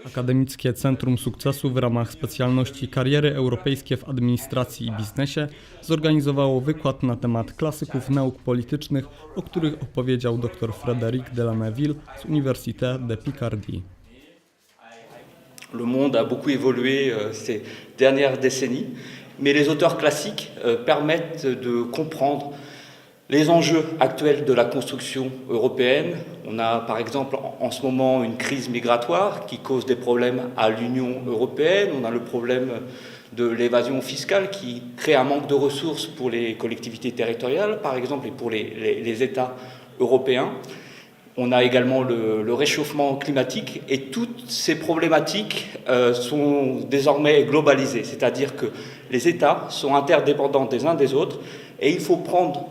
Akademickie Centrum Sukcesu w ramach specjalności Kariery Europejskie w Administracji i Biznesie zorganizowało wykład na temat klasyków nauk politycznych, o których opowiedział dr Frédéric Delannéville z Université de Picardie. Le monde a beaucoup évolué ces dernières décennies, mais les auteurs classiques permettent de comprendre les enjeux actuels de la construction européenne. On a par exemple en ce moment une crise migratoire qui cause des problèmes à l'Union européenne. On a le problème de l'évasion fiscale qui crée un manque de ressources pour les collectivités territoriales, par exemple, et pour les États européens. On a également le réchauffement climatique et toutes ces problématiques sont désormais globalisées, c'est-à-dire que les États sont interdépendants des uns des autres et il faut prendre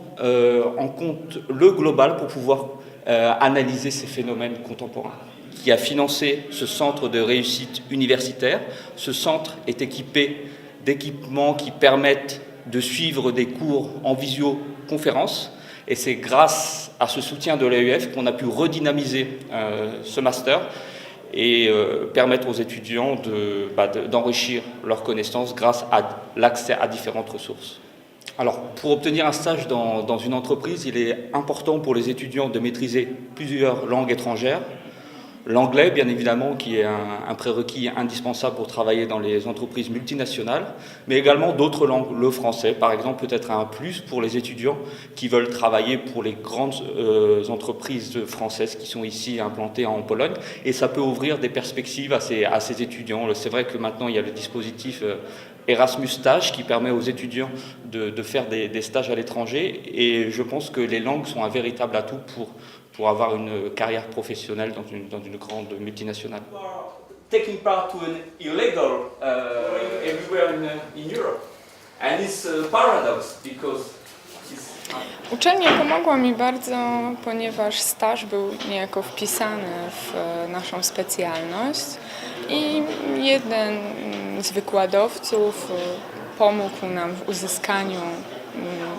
en compte le global pour pouvoir analyser ces phénomènes contemporains. Qui a financé ce centre de réussite universitaire. Ce centre est équipé d'équipements qui permettent de suivre des cours en visioconférence. Et c'est grâce à ce soutien de l'AEF qu'on a pu redynamiser ce master et permettre aux étudiants d'enrichir leurs connaissances grâce à l'accès à différentes ressources. Alors, pour obtenir un stage dans une entreprise, il est important pour les étudiants de maîtriser plusieurs langues étrangères. L'anglais, bien évidemment, qui est un prérequis indispensable pour travailler dans les entreprises multinationales, mais également d'autres langues. Le français, par exemple, peut être un plus pour les étudiants qui veulent travailler pour les grandes entreprises françaises qui sont ici implantées en Pologne. Et ça peut ouvrir des perspectives à ces étudiants. C'est vrai que maintenant, il y a le dispositif Erasmus Stage qui permet aux étudiants de faire des stages à l'étranger. Et je pense que les langues sont un véritable atout pour avoir une carrière professionnelle dans une grande multinationale. Taking part to an illegal everywhere in Europe, and it's a paradox because Uczelnia pomogła mi bardzo, ponieważ staż był niejako wpisany w naszą specjalność i jeden z wykładowców pomógł nam w uzyskaniu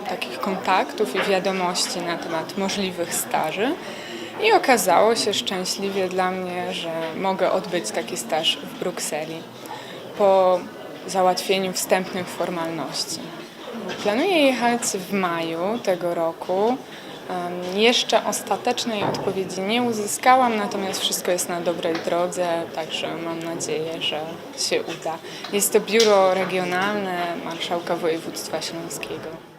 takich kontaktów i wiadomości na temat możliwych staży i okazało się szczęśliwie dla mnie, że mogę odbyć taki staż w Brukseli po załatwieniu wstępnych formalności. Planuję jechać w maju tego roku. Jeszcze ostatecznej odpowiedzi nie uzyskałam, natomiast wszystko jest na dobrej drodze, także mam nadzieję, że się uda. Jest to biuro regionalne Marszałka Województwa Śląskiego.